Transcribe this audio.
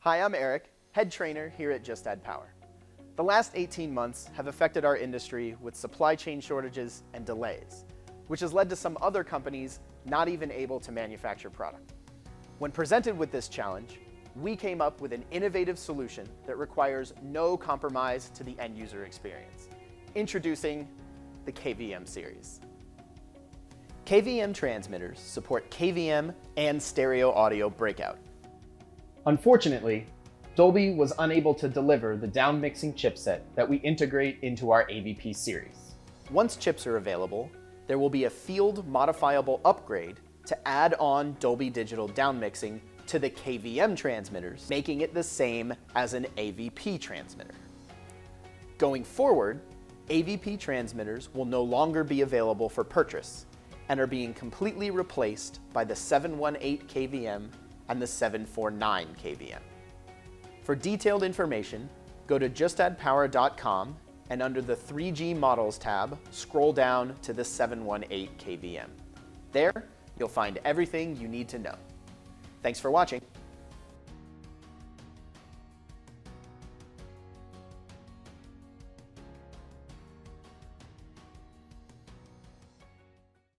Hi, I'm Eric, head trainer here at Just Add Power. The last 18 months have affected our industry with supply chain shortages and delays, which has led to some other companies not even able to manufacture product. When presented with this challenge, we came up with an innovative solution that requires no compromise to the end user experience. Introducing the KVM series. KVM transmitters support KVM and stereo audio breakout. Unfortunately, Dolby was unable to deliver the down-mixing chipset that we integrate into our AVP series. Once chips are available, there will be a field modifiable upgrade to add on Dolby Digital down-mixing to the KVM transmitters, making it the same as an AVP transmitter. Going forward, AVP transmitters will no longer be available for purchase and are being completely replaced by the 718 KVM and the 749 KVM. For detailed information, go to justaddpower.com and under the 3G Models tab, scroll down to the 718 KVM. There, you'll find everything you need to know. Thanks for watching.